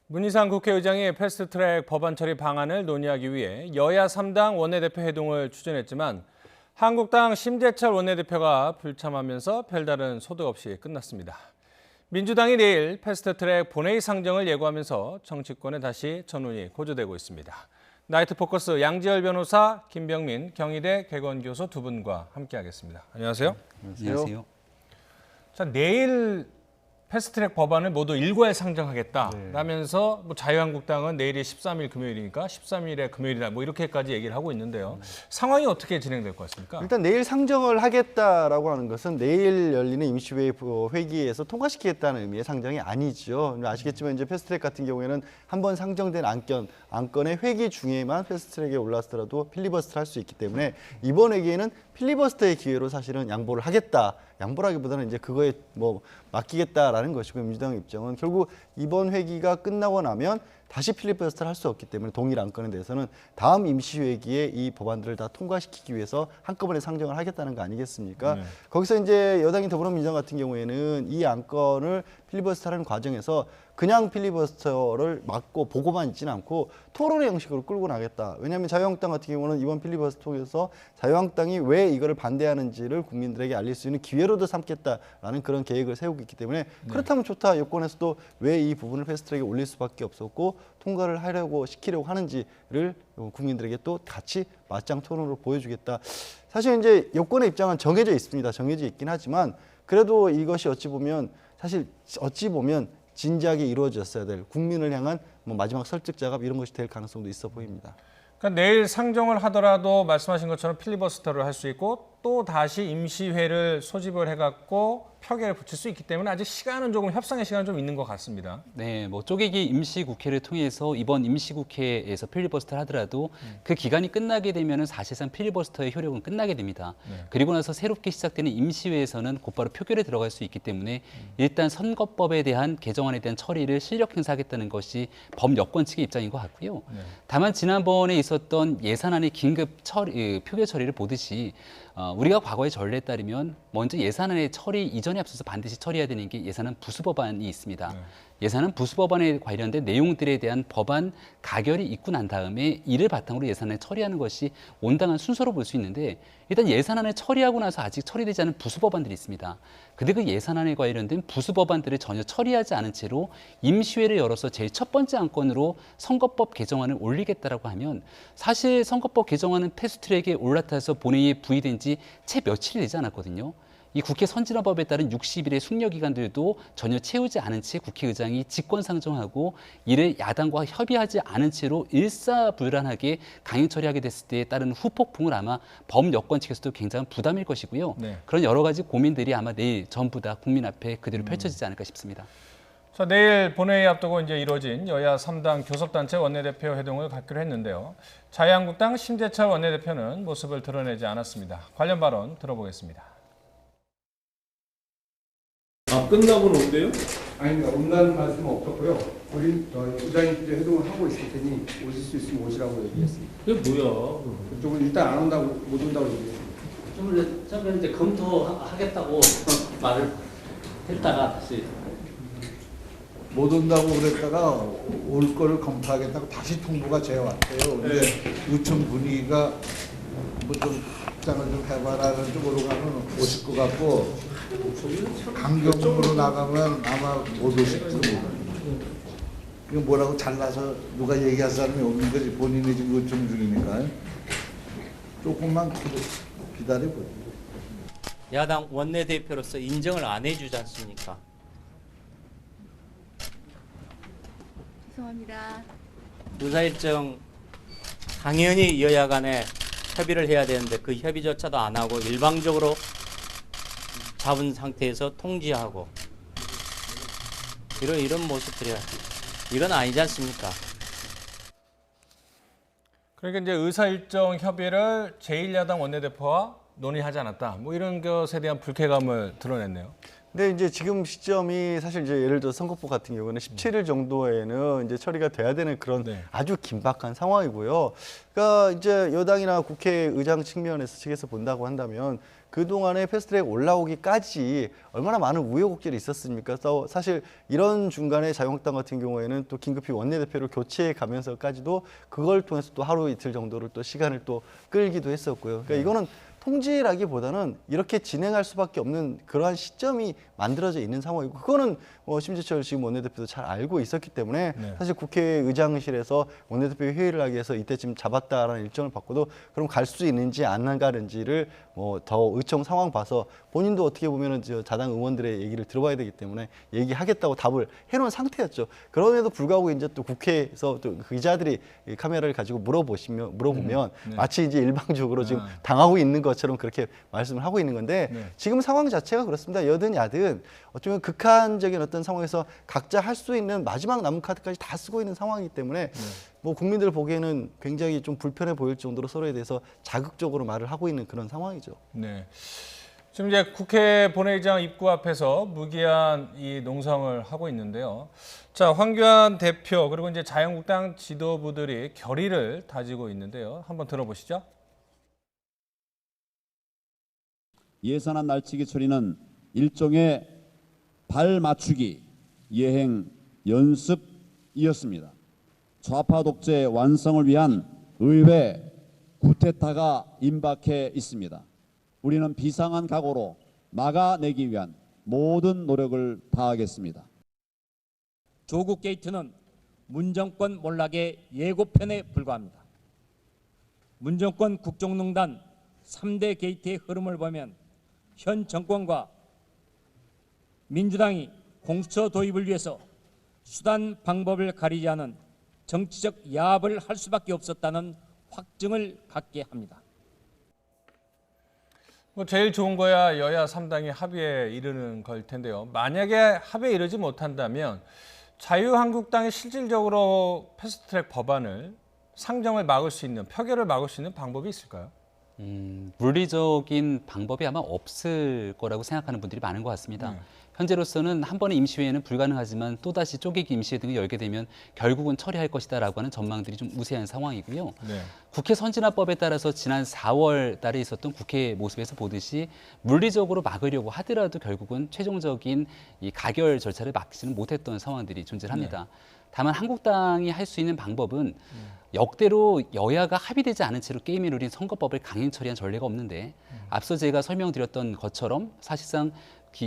문희상 국회의장이 패스트트랙 법안 처리 방안을 논의하기 위해 여야 3당 원내대표 회동을 추진했지만 한국당 심재철 원내대표가 불참하면서 별다른 소득 없이 끝났습니다. 민주당이 내일 패스트트랙 본회의 상정을 예고하면서 정치권에 다시 전운이 고조되고 있습니다. 나이트 포커스 양지열 변호사, 김병민 경희대 개건교수 두 분과 함께하겠습니다. 안녕하세요. 안녕하세요. 자, 내일 패스트트랙 법안을 모두 일괄 상정하겠다라면서 뭐 자유한국당은 내일이 13일 금요일이니까 13일에 금요일이다 뭐 이렇게까지 얘기를 하고 있는데요. 상황이 어떻게 진행될 것 같습니까? 일단 내일 상정을 하겠다라고 하는 것은 내일 열리는 임시회의 회기에서 통과시키겠다는 의미의 상정이 아니죠. 아시겠지만 이제 패스트트랙 같은 경우에는 한번 상정된 안건의 회기 중에만 패스트트랙에 올랐더라도 필리버스터를 할 수 있기 때문에 이번 회기에는 필리버스터의 기회로 사실은 양보를 하겠다. 양보라기보다는 이제 그거에 뭐 맡기겠다라는 것이고 민주당 입장은 결국 이번 회기가 끝나고 나면 다시 필리버스터를 할 수 없기 때문에 동일 안건에 대해서는 다음 임시회기에 이 법안들을 다 통과시키기 위해서 한꺼번에 상정을 하겠다는 거 아니겠습니까? 거기서 이제 여당인 더불어민주당 같은 경우에는 이 안건을 필리버스터하는 과정에서 그냥 필리버스터를 막고 보고만 있지는 않고 토론의 형식으로 끌고 나겠다. 왜냐하면 자유한국당 같은 경우는 이번 필리버스터 통해서 자유한국당이 왜 이거를 반대하는지를 국민들에게 알릴 수 있는 기회로도 삼겠다라는 그런 계획을 세우고 있기 때문에 그렇다면 좋다. 여권에서도 왜 이 부분을 패스트트랙에 올릴 수밖에 없었고 통과를 시키려고 하는지를 국민들에게 또 같이 맞짱 토론으로 보여주겠다. 사실 이제 여권의 입장은 정해져 있습니다. 정해져 있긴 하지만 그래도 이것이 어찌 보면 진지하게 이루어졌어야 될 국민을 향한 뭐 마지막 설득 작업 이런 것이 될 가능성도 있어 보입니다. 그러니까 내일 상정을 하더라도 말씀하신 것처럼 필리버스터를 할 수 있고 또 다시 임시회를 소집을 해갖고 표결에 붙일 수 있기 때문에 아직 시간은 조금 협상의 시간은 좀 있는 것 같습니다. 네, 뭐 쪼개기 임시국회를 통해서 이번 임시국회에서 필리버스터를 하더라도 그 기간이 끝나게 되면은 사실상 필리버스터의 효력은 끝나게 됩니다. 그리고 나서 새롭게 시작되는 임시회에서는 곧바로 표결에 들어갈 수 있기 때문에 일단 선거법에 대한 개정안에 대한 처리를 실력 행사하겠다는 것이 범여권 측의 입장인 것 같고요. 다만 지난번에 있었던 예산안의 긴급 표결 처리를 보듯이 우리가 과거의 전례에 따르면 먼저 예산안의 처리 이전에 앞서서 반드시 처리해야 되는 게 예산안 부수법안이 있습니다. 예산안 부수법안에 관련된 내용들에 대한 법안 가결이 있고 난 다음에 이를 바탕으로 예산안을 처리하는 것이 온당한 순서로 볼 수 있는데 일단 예산안을 처리하고 나서 아직 처리되지 않은 부수법안들이 있습니다. 근데 그 예산안에 관련된 부수법안들을 전혀 처리하지 않은 채로 임시회를 열어서 제일 첫 번째 안건으로 선거법 개정안을 올리겠다라고 하면 사실 선거법 개정안은 패스트트랙에 올라타서 본회의에 부의된 지 채 며칠이 되지 않았거든요. 이 국회 선진화법에 따른 60일의 숙려 기간들도 전혀 채우지 않은 채 국회의장이 직권상정하고 이를 야당과 협의하지 않은 채로 일사불란하게 강행 처리하게 됐을 때에 따른 후폭풍을 아마 범여권 측에서도 굉장한 부담일 것이고요. 그런 여러 가지 고민들이 아마 내일 전부 다 국민 앞에 그대로 펼쳐지지 않을까 싶습니다. 자, 내일 본회의 앞두고 이제 이루어진 여야 3당 교섭단체 원내대표 회동을 갖기로 했는데요. 자유한국당 심재철 원내대표는 모습을 드러내지 않았습니다. 관련 발언 들어보겠습니다. 끝나고는 온대요? 아닙니다. 온다는 말씀은 없었고요. 우리 의장님께 회동을 하고 있을 테니 오실 수 있으면 오시라고 얘기했습니다. 그게 뭐야? 그쪽은 일단 안 온다고 못 온다고 얘기했습니다. 좀 이제 검토하겠다고 말을 했다가 다시 못 온다고 그랬다가 올 거를 검토하겠다고 다시 통보가 제 왔대요. 근데 요청 분위기가 뭐 좀 입장을 좀 해봐라는 쪽으로 가면 오실 것 같고 강경으로 나가면 아마 못 오실지도 모르겠어요. 이거 뭐라고 잘라서 누가 얘기할 사람이 없는 거지 본인이 지금 요청 중이니까 조금만 기다려보세요. 야당 원내대표로서 인정을 안 해주지 않습니까? 죄송합니다. 의사 일정 당연히 여야 간에 협의를 해야 되는데 그 협의조차도 안 하고 일방적으로 잡은 상태에서 통지하고 이런 모습들이 이건 아니지 않습니까? 그러니까 이제 의사 일정 협의를 제1야당 원내대표와 논의하지 않았다. 뭐 이런 것에 대한 불쾌감을 드러냈네요. 근데 이제 지금 시점이 사실 이제 예를 들어 선거법 같은 경우는 17일 정도에는 이제 처리가 돼야 되는 그런 아주 긴박한 상황이고요. 그러니까 이제 여당이나 국회의장 측에서 본다고 한다면 그동안에 패스트트랙 올라오기까지 얼마나 많은 우여곡절이 있었습니까? 그래서 사실 이런 중간에 자유한국당 같은 경우에는 또 긴급히 원내대표를 교체해 가면서까지도 그걸 통해서 또 하루 이틀 정도를 또 시간을 또 끌기도 했었고요. 그러니까 이거는 통지라기보다는 이렇게 진행할 수밖에 없는 그러한 시점이 만들어져 있는 상황이고, 그거는 심재철 지금 원내대표도 잘 알고 있었기 때문에 사실 국회의장실에서 원내대표 회의를 하기 위해서 이때쯤 잡았다라는 일정을 받고도 그럼 갈 수 있는지 안 가는지를 더 의총 상황 봐서 본인도 어떻게 보면은 자당 의원들의 얘기를 들어봐야 되기 때문에 얘기하겠다고 답을 해놓은 상태였죠. 그럼에도 불구하고 이제 또 국회에서 또 기자들이 카메라를 가지고 물어보면 마치 이제 일방적으로 지금 당하고 있는 것처럼 그렇게 말씀을 하고 있는 건데 지금 상황 자체가 그렇습니다. 여든 야든 어쩌면 극한적인 어떤 상황에서 각자 할 수 있는 마지막 남은 카드까지 다 쓰고 있는 상황이기 때문에 뭐 국민들 보기에는 굉장히 좀 불편해 보일 정도로 서로에 대해서 자극적으로 말을 하고 있는 그런 상황이죠. 네. 지금 이제 국회 본회의장 입구 앞에서 무기한 이 농성을 하고 있는데요. 자, 황교안 대표 그리고 이제 자유한국당 지도부들이 결의를 다지고 있는데요. 한번 들어보시죠. 예산안 날치기 처리는 일종의 발 맞추기 예행 연습이었습니다. 좌파 독재 완성을 위한 의회 구테타가 임박해 있습니다. 우리는 비상한 각오로 막아내기 위한 모든 노력을 다하겠습니다. 조국 게이트는 문정권 몰락의 예고편에 불과합니다. 문정권 국정농단 3대 게이트의 흐름을 보면 현 정권과 민주당이 공수처 도입을 위해서 수단 방법을 가리지 않은 정치적 야합을 할 수밖에 없었다는 확증을 갖게 합니다. 뭐 제일 좋은 거야 여야 3당이 합의에 이르는 걸 텐데요. 만약에 합의에 이르지 못한다면 자유한국당이 실질적으로 패스트트랙 법안을 상정을 막을 수 있는, 표결을 막을 수 있는 방법이 있을까요? 물리적인 방법이 아마 없을 거라고 생각하는 분들이 많은 것 같습니다. 현재로서는 한 번의 임시회는 불가능하지만 또다시 쪼개기 임시회 등을 열게 되면 결국은 처리할 것이다라고 하는 전망들이 좀 우세한 상황이고요. 국회 선진화법에 따라서 지난 4월 달에 있었던 국회 모습에서 보듯이 물리적으로 막으려고 하더라도 결국은 최종적인 이 가결 절차를 막지는 못했던 상황들이 존재합니다. 다만 한국당이 할 수 있는 방법은 역대로 여야가 합의되지 않은 채로 게임의 룰인 선거법을 강행 처리한 전례가 없는데 앞서 제가 설명드렸던 것처럼 사실상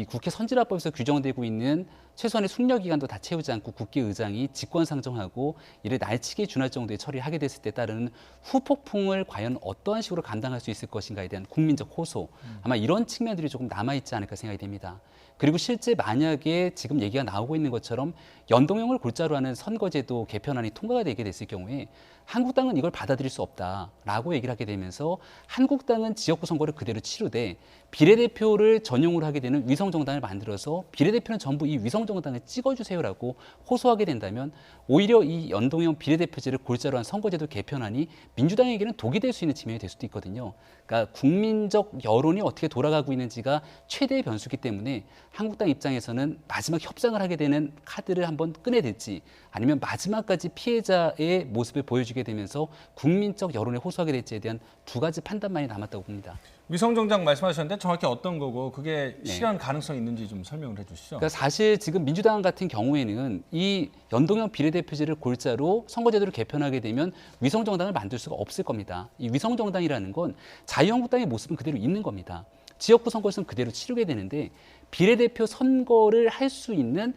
국회 선진화법에서 규정되고 있는 최소한의 숙려 기간도 다 채우지 않고 국회의장이 직권 상정하고 이를 날치기에 준할 정도의 처리를 하게 됐을 때 따르는 후폭풍을 과연 어떠한 식으로 감당할 수 있을 것인가에 대한 국민적 호소, 아마 이런 측면들이 조금 남아있지 않을까 생각이 됩니다. 그리고 실제 만약에 지금 얘기가 나오고 있는 것처럼 연동형을 골자로 하는 선거제도 개편안이 통과가 되게 됐을 경우에 한국당은 이걸 받아들일 수 없다라고 얘기를 하게 되면서 한국당은 지역구 선거를 그대로 치르되 비례대표를 전용으로 하게 되는 위성정당을 만들어서 비례대표는 전부 이 위성정당을 찍어주세요라고 호소하게 된다면 오히려 이 연동형 비례대표제를 골자로 한 선거제도 개편안이 민주당에게는 독이 될 수 있는 측면이 될 수도 있거든요. 그러니까 국민적 여론이 어떻게 돌아가고 있는지가 최대의 변수기 때문에 한국당 입장에서는 마지막 협상을 하게 되는 카드를 한번 꺼내들지 아니면 마지막까지 피해자의 모습을 보여주게 되면서 국민적 여론에 호소하게 될지에 대한 두 가지 판단만이 남았다고 봅니다. 위성정당 말씀하셨는데 정확히 어떤 거고 그게 실현 가능성이 있는지 좀 설명을 해주시죠. 그러니까 사실 지금 민주당 같은 경우에는 이 연동형 비례대표제를 골자로 선거제도를 개편하게 되면 위성정당을 만들 수가 없을 겁니다. 이 위성정당이라는 건 자유한국당의 모습은 그대로 있는 겁니다. 지역구 선거에서는 그대로 치르게 되는데 비례대표 선거를 할 수 있는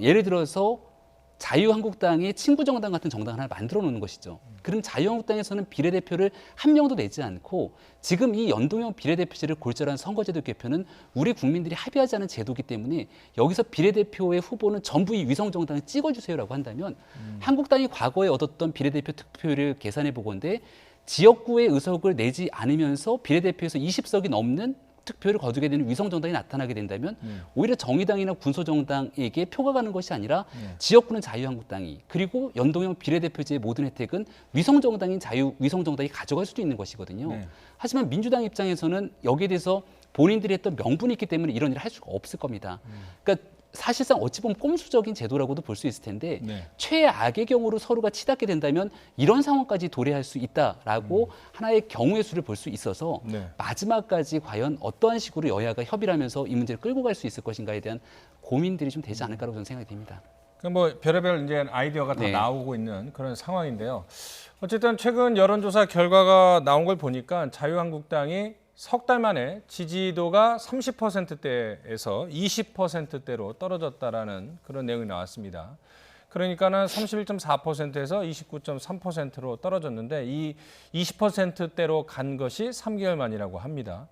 예를 들어서 자유한국당의 친구정당 같은 정당 하나를 만들어 놓는 것이죠. 그럼 자유한국당에서는 비례대표를 한 명도 내지 않고 지금 이 연동형 비례대표제를 골자로 한 선거제도 개편은 우리 국민들이 합의하지 않은 제도이기 때문에 여기서 비례대표의 후보는 전부 이 위성정당을 찍어주세요라고 한다면 한국당이 과거에 얻었던 비례대표 득표율을 계산해 보건대 지역구의 의석을 내지 않으면서 비례대표에서 20석이 넘는 득표를 거두게 되는 위성정당이 나타나게 된다면 오히려 정의당이나 군소정당에게 표가 가는 것이 아니라 지역구는 자유한국당이 그리고 연동형 비례대표제의 모든 혜택은 위성정당인 위성정당이 가져갈 수도 있는 것이거든요. 하지만 민주당 입장에서는 여기에 대해서 본인들이 했던 명분이 있기 때문에 이런 일을 할 수가 없을 겁니다. 그러니까 사실상 어찌 보면 꼼수적인 제도라고도 볼 수 있을 텐데 네. 최악의 경우로 서로가 치닫게 된다면 이런 상황까지 도래할 수 있다라고 하나의 경우의 수를 볼 수 있어서 네. 마지막까지 과연 어떠한 식으로 여야가 협의를 하면서 이 문제를 끌고 갈 수 있을 것인가에 대한 고민들이 좀 되지 않을까라고 저는 생각이 됩니다. 뭐 별의별 이제 아이디어가 다 네. 나오고 있는 그런 상황인데요. 어쨌든 최근 여론조사 결과가 나온 걸 보니까 자유한국당이 석 달 만에 지지도가 30%대에서 20%대로 떨어졌다라는 그런 내용이 나왔습니다. 그러니까는 31.4%에서 29.3%로 떨어졌는데 이 20%대로 간 것이 3개월 만이라고 합니다.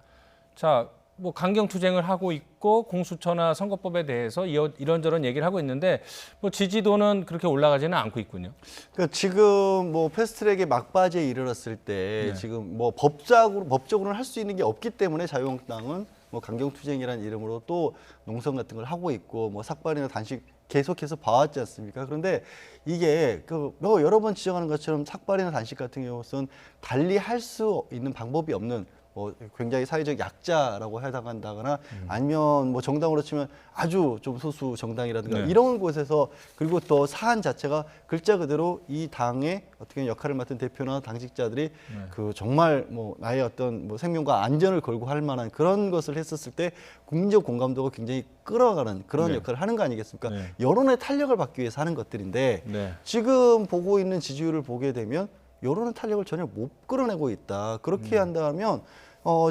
자, 뭐 강경 투쟁을 하고 있고 공수처나 선거법에 대해서 이런저런 얘기를 하고 있는데 뭐 지지도는 그렇게 올라가지는 않고 있군요. 그러니까 지금 뭐 패스트트랙의 막바지에 이르렀을 때 네. 지금 뭐 법적으로는 할 수 있는 게 없기 때문에 자유한국당은 뭐 강경투쟁이라는 이름으로 또 농성 같은 걸 하고 있고 뭐 삭발이나 단식 계속해서 봐왔지 않습니까? 그런데 이게 뭐 여러 번 지적하는 것처럼 삭발이나 단식 같은 경우는 달리 할 수 있는 방법이 없는 뭐 굉장히 사회적 약자라고 해당한다거나 아니면 뭐 정당으로 치면 아주 좀 소수 정당이라든가 네. 이런 곳에서 그리고 또 사안 자체가 글자 그대로 이 당의 어떻게 역할을 맡은 대표나 당직자들이 그 정말 뭐 나의 어떤 뭐 생명과 안전을 걸고 할 만한 그런 것을 했었을 때 국민적 공감도가 굉장히 끌어가는 그런 네. 역할을 하는 거 아니겠습니까? 네. 여론의 탄력을 받기 위해서 하는 것들인데 네. 지금 보고 있는 지지율을 보게 되면 여론의 탄력을 전혀 못 끌어내고 있다. 그렇게 한다면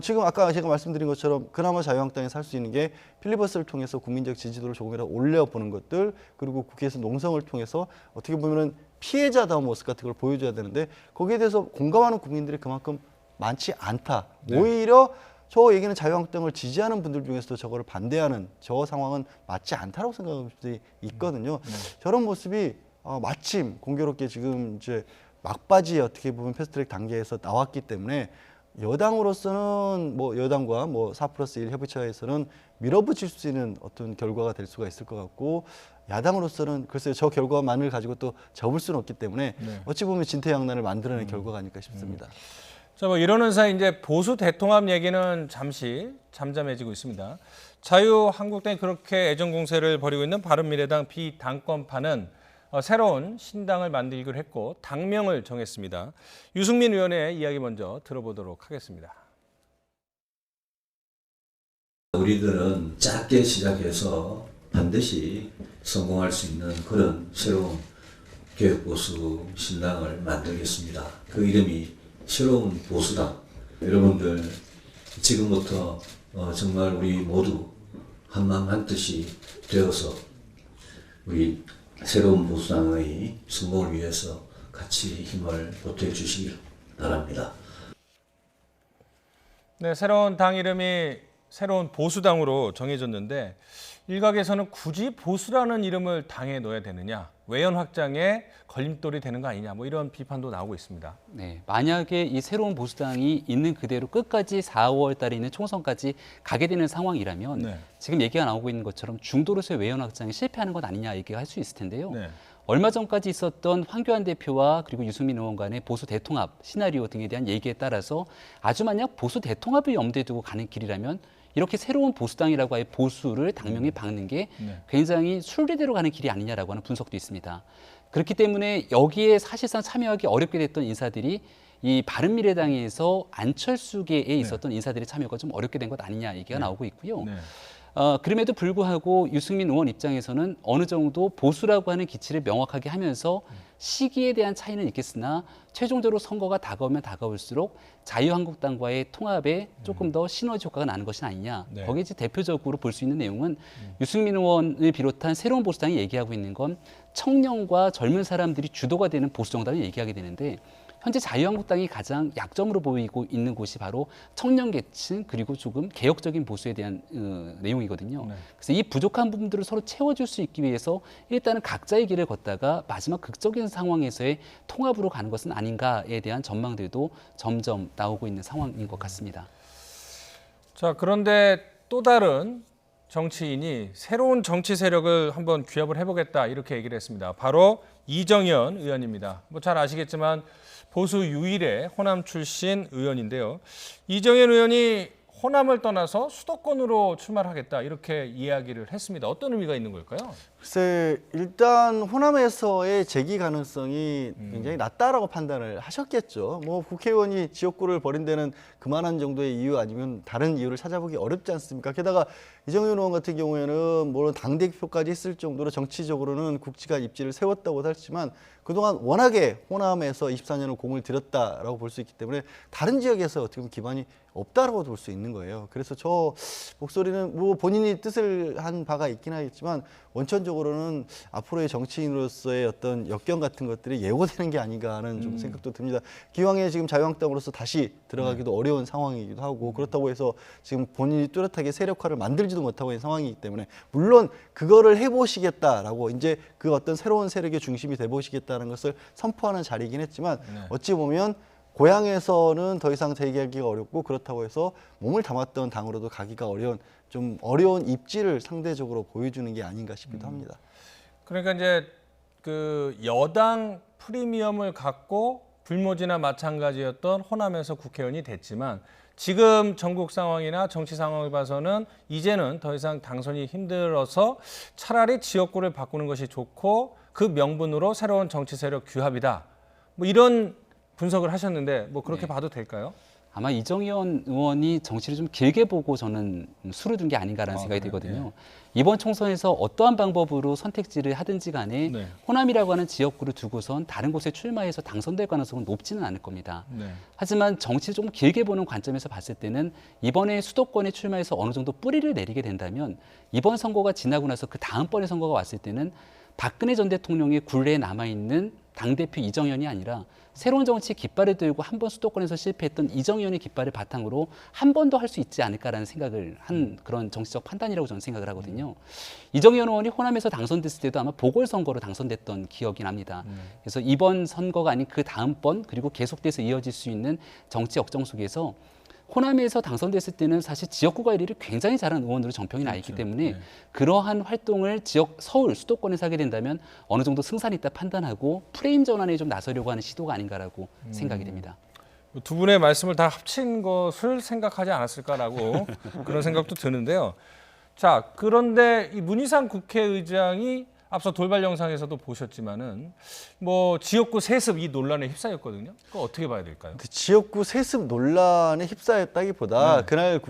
지금 아까 제가 말씀드린 것처럼 그나마 자유한국당에서 할 수 있는 게 필리버스터를 통해서 국민적 지지도를 조금이라도 올려보는 것들 그리고 국회에서 농성을 통해서 어떻게 보면은 피해자다운 모습 같은 걸 보여줘야 되는데 거기에 대해서 공감하는 국민들이 그만큼 많지 않다. 네. 오히려 저 얘기는 자유한국당을 지지하는 분들 중에서도 저거를 반대하는 저 상황은 맞지 않다고 생각하는 분들이 있거든요. 저런 모습이 마침 공교롭게 지금 이제 막바지에 어떻게 보면 패스트트랙 단계에서 나왔기 때문에 여당으로서는 뭐 여당과 뭐 4+1 협의체에서는 밀어붙일 수 있는 어떤 결과가 될 수가 있을 것 같고 야당으로서는 글쎄요 저 결과만을 가지고 또 접을 수는 없기 때문에 네. 어찌 보면 진퇴양난을 만들어낸 결과가 아닐까 싶습니다. 자, 뭐 이러는 사이 이제 보수 대통합 얘기는 잠시 잠잠해지고 있습니다. 자유한국당이 그렇게 애정 공세를 벌이고 있는 바른미래당 비당권파는 새로운 신당을 만들기로 했고 당명을 정했습니다. 유승민 의원의 이야기 먼저 들어보도록 하겠습니다. 우리들은 작게 시작해서 반드시 성공할 수 있는 그런 새로운 개혁보수 신당을 만들겠습니다. 그 이름이 새로운 보수당. 여러분들 지금부터 정말 우리 모두 한마음 한뜻이 되어서 우리 새로운 보수당의 성공을 위해서 같이 힘을 보태주시길 바랍니다. 네, 새로운 당 이름이 새로운 보수당으로 정해졌는데 일각에서는 굳이 보수라는 이름을 당에 넣어야 되느냐, 외연 확장에 걸림돌이 되는 거 아니냐, 뭐 이런 비판도 나오고 있습니다. 네, 만약에 이 새로운 보수당이 있는 그대로 끝까지 4월 달에 있는 총선까지 가게 되는 상황이라면 네. 지금 얘기가 나오고 있는 것처럼 중도로서의 외연 확장에 실패하는 것 아니냐 얘기가 할 수 있을 텐데요. 네. 얼마 전까지 있었던 황교안 대표와 그리고 유승민 의원 간의 보수 대통합 시나리오 등에 대한 얘기에 따라서 아주 만약 보수 대통합을 염두에 두고 가는 길이라면 이렇게 새로운 보수당이라고 하여 보수를 당명에 박는 게 네. 굉장히 순리대로 가는 길이 아니냐라고 하는 분석도 있습니다. 그렇기 때문에 여기에 사실상 참여하기 어렵게 됐던 인사들이 이 바른미래당에서 안철수계에 있었던 인사들의 참여가 좀 어렵게 된 것 아니냐 얘기가 나오고 있고요. 네. 그럼에도 불구하고 유승민 의원 입장에서는 어느 정도 보수라고 하는 기치를 명확하게 하면서 시기에 대한 차이는 있겠으나 최종적으로 선거가 다가오면 다가올수록 자유한국당과의 통합에 조금 더 시너지 효과가 나는 것이 아니냐. 네. 거기에 이제 대표적으로 볼 수 있는 내용은 유승민 의원을 비롯한 새로운 보수당이 얘기하고 있는 건 청년과 젊은 사람들이 주도가 되는 보수 정당을 얘기하게 되는데 현재 자유한국당이 가장 약점으로 보이고 있는 곳이 바로 청년 계층 그리고 조금 개혁적인 보수에 대한 내용이거든요. 네. 그래서 이 부족한 부분들을 서로 채워줄 수 있기 위해서 일단은 각자의 길을 걷다가 마지막 극적인 상황에서의 통합으로 가는 것은 아닌가에 대한 전망들도 점점 나오고 있는 상황인 것 같습니다. 자, 그런데 또 다른 정치인이 새로운 정치 세력을 한번 규합을 해보겠다 이렇게 얘기를 했습니다. 바로 이정현 의원입니다. 뭐 잘 아시겠지만 보수 유일의 호남 출신 의원인데요. 이정현 의원이 호남을 떠나서 수도권으로 출마하겠다 이렇게 이야기를 했습니다. 어떤 의미가 있는 걸까요? 글쎄 일단 호남에서의 재기 가능성이 굉장히 낮다라고 판단을 하셨겠죠. 뭐 국회의원이 지역구를 버린 데는 그만한 정도의 이유 아니면 다른 이유를 찾아보기 어렵지 않습니까? 게다가 이정현 의원 같은 경우에는 물론 당대표까지 했을 정도로 정치적으로는 국지가 입지를 세웠다고 하지만 그동안 워낙에 호남에서 24년을 공을 들였다라고 볼 수 있기 때문에 다른 지역에서 어떻게 보면 기반이 없다라고 볼 수 있는 거예요. 그래서 저 목소리는 뭐 본인이 뜻을 한 바가 있긴 하겠지만 원천적으로는 앞으로의 정치인으로서의 어떤 역경 같은 것들이 예고되는 게 아닌가 하는 좀 생각도 듭니다. 기왕에 지금 자유한국당으로서 다시 들어가기도 어려운 상황이기도 하고 그렇다고 해서 지금 본인이 뚜렷하게 세력화를 만들지도 못하고 있는 상황이기 때문에 물론 그거를 해보시겠다라고 이제 그 어떤 새로운 세력의 중심이 돼보시겠다는 것을 선포하는 자리이긴 했지만 어찌 보면 고향에서는 더 이상 재기하기가 어렵고 그렇다고 해서 몸을 담았던 당으로도 가기가 어려운 좀 어려운 입지를 상대적으로 보여주는 게 아닌가 싶기도 합니다. 그러니까 이제 그 여당 프리미엄을 갖고 불모지나 마찬가지였던 호남에서 국회의원이 됐지만 지금 전국 상황이나 정치 상황을 봐서는 이제는 더 이상 당선이 힘들어서 차라리 지역구를 바꾸는 것이 좋고 그 명분으로 새로운 정치 세력 규합이다. 뭐 이런 분석을 하셨는데 뭐 그렇게 봐도 될까요? 아마 이정현 의원이 정치를 좀 길게 보고 저는 수를 둔 게 아닌가라는 생각이 들거든요. 이번 총선에서 어떠한 방법으로 선택지를 하든지 간에 호남이라고 하는 지역구를 두고선 다른 곳에 출마해서 당선될 가능성은 높지는 않을 겁니다. 하지만 정치를 좀 길게 보는 관점에서 봤을 때는 이번에 수도권에 출마해서 어느 정도 뿌리를 내리게 된다면 이번 선거가 지나고 나서 그 다음번에 선거가 왔을 때는 박근혜 전 대통령의 굴레에 남아있는 당대표 이정현이 아니라 새로운 정치 깃발을 들고 한 번 수도권에서 실패했던 이정현의 깃발을 바탕으로 한 번 더 할 수 있지 않을까라는 생각을 한 그런 정치적 판단이라고 저는 생각을 하거든요. 이정현 의원이 호남에서 당선됐을 때도 아마 보궐선거로 당선됐던 기억이 납니다. 그래서 이번 선거가 아닌 그 다음번 그리고 계속돼서 이어질 수 있는 정치 역정 속에서 호남에서 당선됐을 때는 사실 지역구가 1위를 굉장히 잘하는 의원으로 정평이 나 있기 때문에 그러한 활동을 지역 서울 수도권에서 하게 된다면 어느 정도 승산이 있다 판단하고 프레임 전환에 좀 나서려고 하는 시도가 아닌가라고 생각이 됩니다. 두 분의 말씀을 다 합친 것을 생각하지 않았을까라고 그런 생각도 드는데요. 자, 그런데 이 문희상 국회의장이 앞서 돌발 영상에서도 보셨지만은 뭐 지역구 세습 이 논란에 휩싸였거든요. 그거 어떻게 봐야 될까요? 지역구 세습 논란에 휩싸였다기보다 그날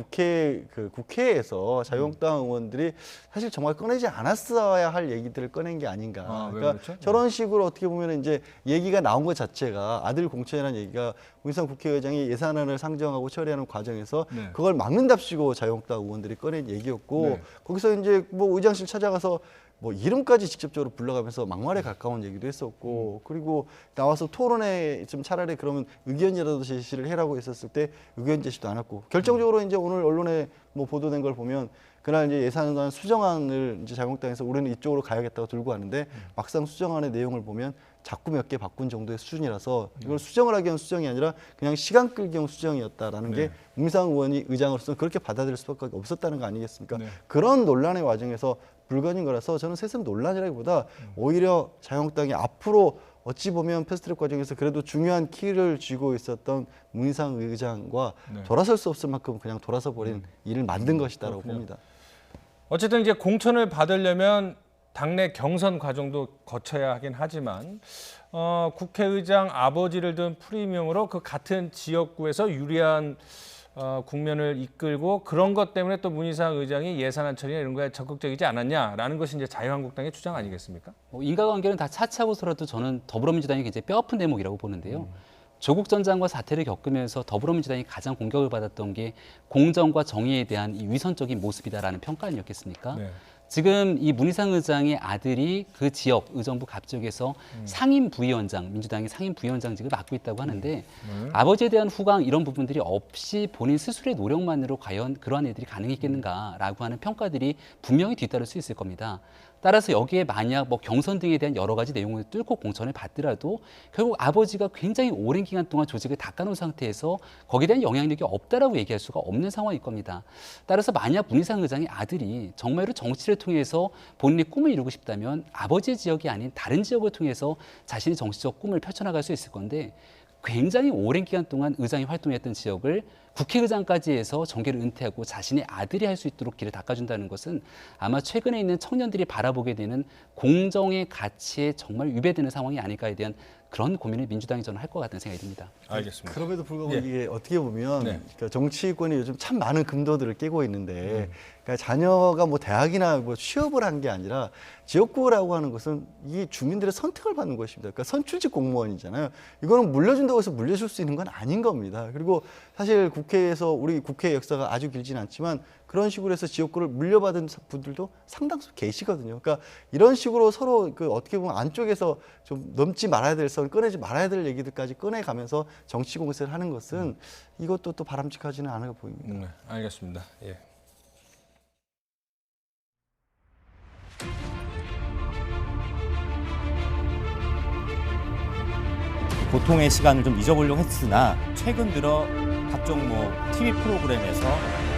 국회에서 자유한국당 의원들이 사실 정말 꺼내지 않았어야 할 얘기들을 꺼낸 게 아닌가. 그러니까 그렇죠? 저런 식으로 어떻게 보면 이제 얘기가 나온 것 자체가 아들 공천이라는 얘기가 문희상 국회의장이 예산안을 상정하고 처리하는 과정에서 그걸 막는답시고 자유한국당 의원들이 꺼낸 얘기였고 거기서 이제 뭐 의장실 찾아가서 뭐 이름까지 직접적으로 불러가면서 막말에 가까운 얘기도 했었고 그리고 나와서 토론에 좀 차라리 그러면 의견이라도 제시를 해라고 했었을 때 의견 제시도 안 했고 결정적으로 이제 오늘 언론에 뭐 보도된 걸 보면 그날 이제 예산안 수정안을 이제 자유한국당에서 우리는 이쪽으로 가야겠다고 들고 왔는데 막상 수정안의 내용을 보면 자꾸 몇 개 바꾼 정도의 수준이라서 이걸 수정을 하기 위한 수정이 아니라 그냥 시간 끌기용 수정이었다라는 게 문희상 의원이 의장으로서 그렇게 받아들일 수밖에 없었다는 거 아니겠습니까? 그런 논란의 과정에서 불거진 거라서 저는 세습 논란이라기보다 오히려 자유한국당이 앞으로 어찌 보면 패스트트랙 과정에서 그래도 중요한 키를 쥐고 있었던 문희상 의장과 돌아설 수 없을 만큼 그냥 돌아서 버린 일을 만든 것이다라고 봅니다. 어쨌든 이제 공천을 받으려면 당내 경선 과정도 거쳐야 하긴 하지만 국회의장 아버지를 둔 프리미엄으로 그 같은 지역구에서 유리한 국면을 이끌고 그런 것 때문에 또 문희상 의장이 예산안 처리나 이런 거에 적극적이지 않았냐라는 것이 이제 자유한국당의 주장 아니겠습니까? 인과관계는 다 차치하고서라도 저는 더불어민주당이 굉장히 뼈아픈 대목이라고 보는데요. 조국 전 장관 사태를 겪으면서 더불어민주당이 가장 공격을 받았던 게 공정과 정의에 대한 이 위선적인 모습이다라는 평가 아니었겠습니까? 지금 이 문희상 의장의 아들이 그 지역 의정부 갑쪽에서 상임 부위원장, 민주당의 상임 부위원장직을 맡고 있다고 하는데 아버지에 대한 후광 이런 부분들이 없이 본인 스스로의 노력만으로 과연 그러한 애들이 가능했겠는가라고 하는 평가들이 분명히 뒤따를 수 있을 겁니다. 따라서 여기에 만약 뭐 경선 등에 대한 여러 가지 내용을 뚫고 공천을 받더라도 결국 아버지가 굉장히 오랜 기간 동안 조직을 닦아놓은 상태에서 거기에 대한 영향력이 없다라고 얘기할 수가 없는 상황일 겁니다. 따라서 만약 문희상 의장의 아들이 정말로 정치를 통해서 본인의 꿈을 이루고 싶다면 아버지의 지역이 아닌 다른 지역을 통해서 자신의 정치적 꿈을 펼쳐나갈 수 있을 건데 굉장히 오랜 기간 동안 의장이 활동했던 지역을 국회의장까지 해서 정계를 은퇴하고 자신의 아들이 할 수 있도록 길을 닦아준다는 것은 아마 최근에 있는 청년들이 바라보게 되는 공정의 가치에 정말 위배되는 상황이 아닐까에 대한 그런 고민을 민주당이 저는 할 것 같다는 생각이 듭니다. 알겠습니다. 그럼에도 불구하고 예. 이게 어떻게 보면 네. 그러니까 정치권이 요즘 참 많은 금도들을 깨고 있는데 그러니까 자녀가 뭐 대학이나 뭐 취업을 한 게 아니라 지역구라고 하는 것은 이 주민들의 선택을 받는 것입니다. 그러니까 선출직 공무원이잖아요. 이거는 물려준다고 해서 물려줄 수 있는 건 아닌 겁니다. 그리고 사실 국회에서 우리 국회 역사가 아주 길지는 않지만 그런 식으로 해서 지역구를 물려받은 분들도 상당수 계시거든요. 그러니까 이런 식으로 서로 그 어떻게 보면 안쪽에서 좀 넘지 말아야 될 선, 꺼내지 말아야 될 얘기들까지 꺼내가면서 정치 공세를 하는 것은 이것도 또 바람직하지는 않아 보입니다. 네, 알겠습니다. 예. 보통의 시간을 좀 잊어보려고 했으나 최근 들어 각종 TV 프로그램에서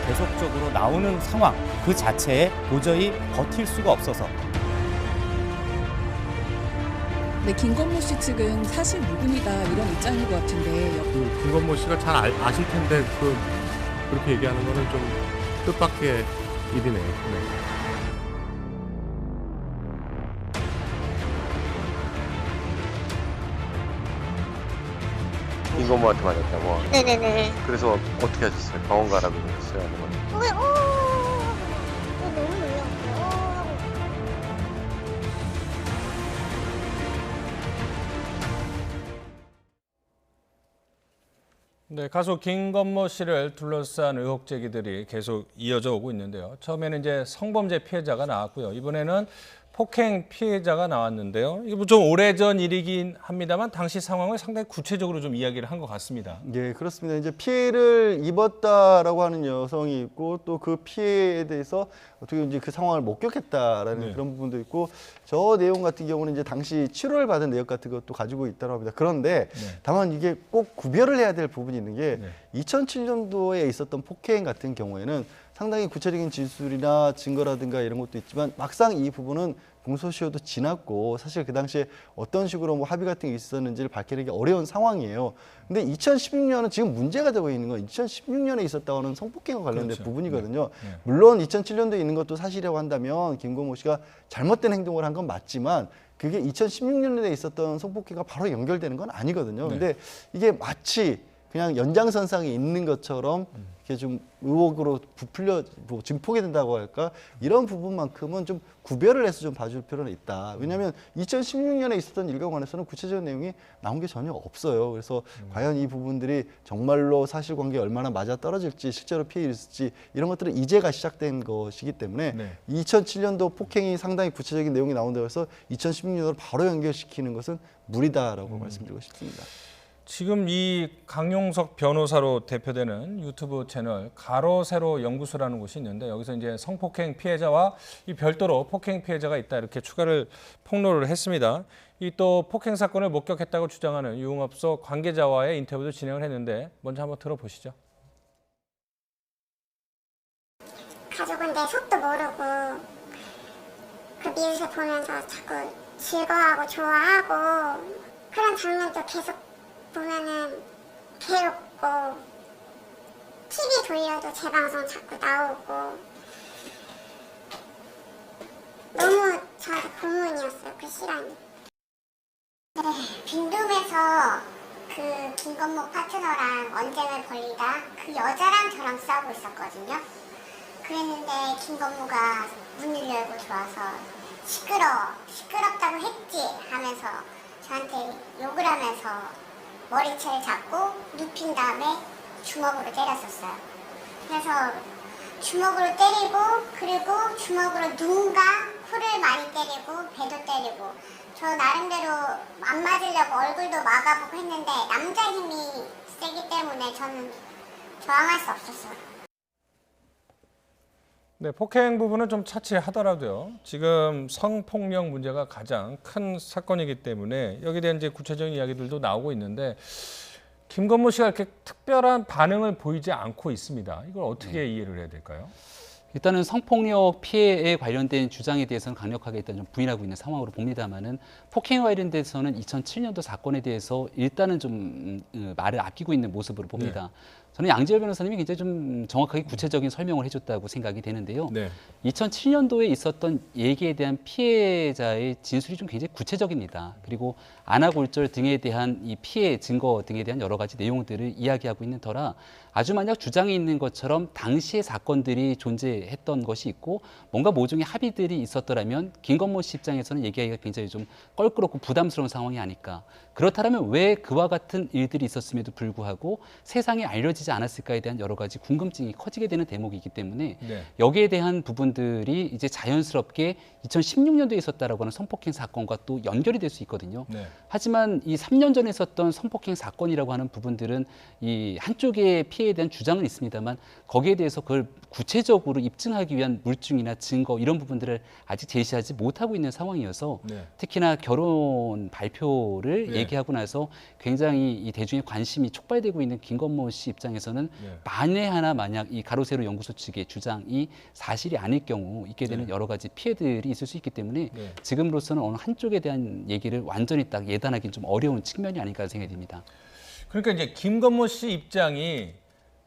계속적으로 나오는 상황 그 자체에 도저히 버틸 수가 없어서 네, 김건모 씨 측은 사실 무근이다 이런 입장인 것 같은데 김건모 씨가 잘 아실 텐데 그렇게 얘기하는 거는 좀 뜻밖의 일이네요. 네. 김건모한테 맞았다고? 네네네. 그래서 어떻게 하셨어요? 병원 가라고 그러셨어요? 아니면? 너무 놀랐어요. 네, 가수 김건모 씨를 둘러싼 의혹 제기들이 계속 이어져 오고 있는데요. 처음에는 이제 성범죄 피해자가 나왔고요. 이번에는 폭행 피해자가 나왔는데요. 이거 좀 오래전 일이긴 합니다만 당시 상황을 상당히 구체적으로 좀 이야기를 한 것 같습니다. 예, 그렇습니다. 이제 피해를 입었다라고 하는 여성이 있고 또 그 피해에 대해서 어떻게 이제 그 상황을 목격했다라는 그런 부분도 있고 저 내용 같은 경우는 이제 당시 치료를 받은 내역 같은 것도 가지고 있다고 합니다. 그런데 다만 이게 꼭 구별을 해야 될 부분이 있는 게 2007년도에 있었던 폭행 같은 경우에는 상당히 구체적인 진술이나 증거라든가 이런 것도 있지만 막상 이 부분은 공소시효도 지났고 사실 그 당시에 어떤 식으로 뭐 합의 같은 게 있었는지를 밝히기 어려운 상황이에요. 근데 2016년은 지금 문제가 되고 있는 건 2016년에 있었다고 하는 성폭행과 관련된 부분이거든요. 물론 2007년도에 있는 것도 사실이라고 한다면 김건모 씨가 잘못된 행동을 한 건 맞지만 그게 2016년에 있었던 성폭행과 바로 연결되는 건 아니거든요. 근데 이게 마치 그냥 연장선상에 있는 것처럼 이렇게 좀 의혹으로 부풀려 증폭이 된다고 할까 이런 부분만큼은 좀 구별을 해서 좀 봐줄 필요는 있다. 왜냐하면 2016년에 있었던 일과 관해서는 구체적인 내용이 나온 게 전혀 없어요. 그래서 과연 이 부분들이 정말로 사실관계에 얼마나 맞아 떨어질지 실제로 피해 있을지 이런 것들은 이제가 시작된 것이기 때문에 2007년도 폭행이 상당히 구체적인 내용이 나온다고 해서 2016년으로 바로 연결시키는 것은 무리다라고 말씀드리고 싶습니다. 지금 이 강용석 변호사로 대표되는 유튜브 채널 가로 세로 연구소라는 곳이 있는데 여기서 이제 성폭행 피해자와 이 별도로 폭행 피해자가 있다 이렇게 추가를 폭로를 했습니다. 이 또 폭행 사건을 목격했다고 주장하는 유흥업소 관계자와의 인터뷰도 진행을 했는데 먼저 한번 들어보시죠. 가족은 내 속도 모르고 그 미우새 보면서 자꾸 즐거워하고 좋아하고 그런 장면도 계속 보면은 괴롭고 TV 돌려도 제 방송 자꾸 나오고 너무 저한테 고문이었어요 그 시간이. 네, 빈룸에서 그 김건모 파트너랑 언쟁을 벌리다 그 여자랑 저랑 싸우고 있었거든요. 그랬는데 김건모가 문을 열고 들어와서 시끄럽다고 했지 하면서 저한테 욕을 하면서 머리채를 잡고 눕힌 다음에 주먹으로 때렸었어요. 그래서 주먹으로 때리고 그리고 주먹으로 눈과 코를 많이 때리고 배도 때리고 저 나름대로 안 맞으려고 얼굴도 막아보고 했는데 남자 힘이 세기 때문에 저는 저항할 수 없었어요. 네, 폭행 부분은 좀 차치하더라도요. 지금 성폭력 문제가 가장 큰 사건이기 때문에 여기에 대한 이제 구체적인 이야기들도 나오고 있는데 김건모 씨가 이렇게 특별한 반응을 보이지 않고 있습니다. 이걸 어떻게 이해를 해야 될까요? 일단은 성폭력 피해에 관련된 주장에 대해서는 강력하게 일단 좀 부인하고 있는 상황으로 봅니다만은 폭행에 관련돼서는 2007년도 사건에 대해서 일단은 좀 말을 아끼고 있는 모습으로 봅니다. 저는 양지열 변호사님이 굉장히 좀 정확하게 구체적인 설명을 해줬다고 생각이 되는데요. 2007년도에 있었던 얘기에 대한 피해자의 진술이 좀 굉장히 구체적입니다. 그리고 안아골절 등에 대한 이 피해 증거 등에 대한 여러 가지 내용들을 이야기하고 있는 터라 아주 만약 주장이 있는 것처럼 당시의 사건들이 존재했던 것이 있고 뭔가 모종의 합의들이 있었더라면 김건모 씨 입장에서는 얘기하기가 굉장히 좀 껄끄럽고 부담스러운 상황이 아닐까. 그렇다면 왜 그와 같은 일들이 있었음에도 불구하고 세상에 알려지지 않았을까에 대한 여러 가지 궁금증이 커지게 되는 대목이기 때문에 여기에 대한 부분들이 이제 자연스럽게 2016년도에 있었다라고 하는 성폭행 사건과 또 연결이 될 수 있거든요. 하지만 이 3년 전에 있었던 성폭행 사건이라고 하는 부분들은 이 한쪽의 피해에 대한 주장은 있습니다만 거기에 대해서 그걸 구체적으로 입증하기 위한 물증이나 증거 이런 부분들을 아직 제시하지 못하고 있는 상황이어서 특히나 결혼 발표를 얘기하고 나서 굉장히 이 대중의 관심이 촉발되고 있는 김건모 씨 입장에서는 만에 하나 만약 이 가로세로 연구소 측의 주장이 사실이 아닐 경우 있게 되는 여러 가지 피해들이 있을 수 있기 때문에 지금으로서는 어느 한쪽에 대한 얘기를 완전히 딱 예단하기는 좀 어려운 측면이 아닐까 생각이 듭니다. 그러니까 이제 김건모 씨 입장이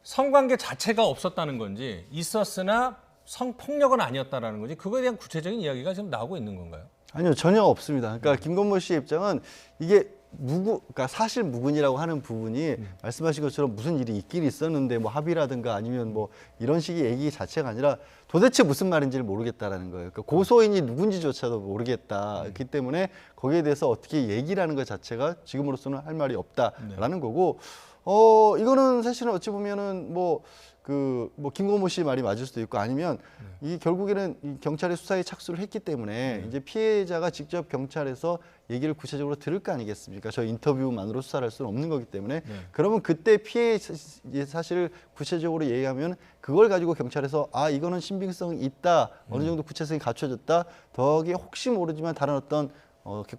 성관계 자체가 없었다는 건지 있었으나 성폭력은 아니었다라는 건지 그거에 대한 구체적인 이야기가 지금 나오고 있는 건가요? 아니요, 전혀 없습니다. 그러니까 김건모 씨의 입장은 이게 그러니까 사실 무근이라고 하는 부분이 말씀하신 것처럼 무슨 일이 있긴 있었는데 뭐 합의라든가 아니면 뭐 이런 식의 얘기 자체가 아니라 도대체 무슨 말인지를 모르겠다라는 거예요. 그러니까 고소인이 누군지조차도 모르겠다. 그렇기 때문에 거기에 대해서 어떻게 얘기를 하는 것 자체가 지금으로서는 할 말이 없다라는 거고, 이거는 사실은 어찌 보면은 뭐 김건모 씨 말이 맞을 수도 있고 아니면 이 결국에는 이 경찰의 수사에 착수를 했기 때문에 이제 피해자가 직접 경찰에서 얘기를 구체적으로 들을 거 아니겠습니까? 저 인터뷰만으로 수사를 할 수는 없는 거기 때문에 그러면 그때 피해 사실을 구체적으로 얘기하면 그걸 가지고 경찰에서 아 이거는 신빙성이 있다, 어느 정도 구체성이 갖춰졌다, 더하기 혹시 모르지만 다른 어떤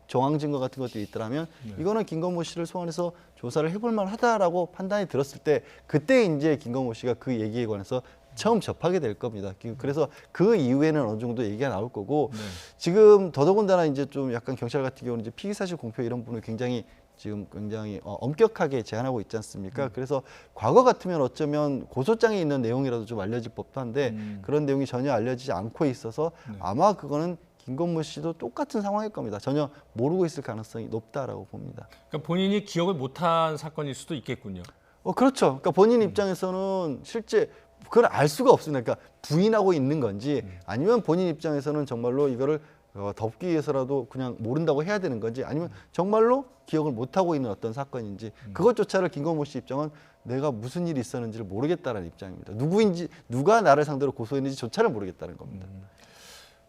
정황 증거 같은 것들이 있더라면 이거는 김건모 씨를 소환해서 조사를 해볼 만하다라고 판단이 들었을 때 그때 이제 김건모 씨가 그 얘기에 관해서 처음 접하게 될 겁니다. 그래서 그 이후에는 어느 정도 얘기가 나올 거고 지금 더더군다나 이제 좀 약간 경찰 같은 경우는 이제 피의사실 공표 이런 부분을 굉장히 엄격하게 제한하고 있지 않습니까? 그래서 과거 같으면 어쩌면 고소장에 있는 내용이라도 좀 알려질 법도 한데 그런 내용이 전혀 알려지지 않고 있어서 아마 그거는 김건모 씨도 똑같은 상황일 겁니다. 전혀 모르고 있을 가능성이 높다라고 봅니다. 그러니까 본인이 기억을 못한 사건일 수도 있겠군요. 그렇죠. 그러니까 본인 입장에서는 실제 그걸 알 수가 없습니다. 그러니까 부인하고 있는 건지 아니면 본인 입장에서는 정말로 이거를 덮기 위해서라도 그냥 모른다고 해야 되는 건지 아니면 정말로 기억을 못하고 있는 어떤 사건인지 그것조차를 김건모 씨 입장은 내가 무슨 일이 있었는지를 모르겠다는 입장입니다. 누가 나를 상대로 고소했는지조차를 모르겠다는 겁니다.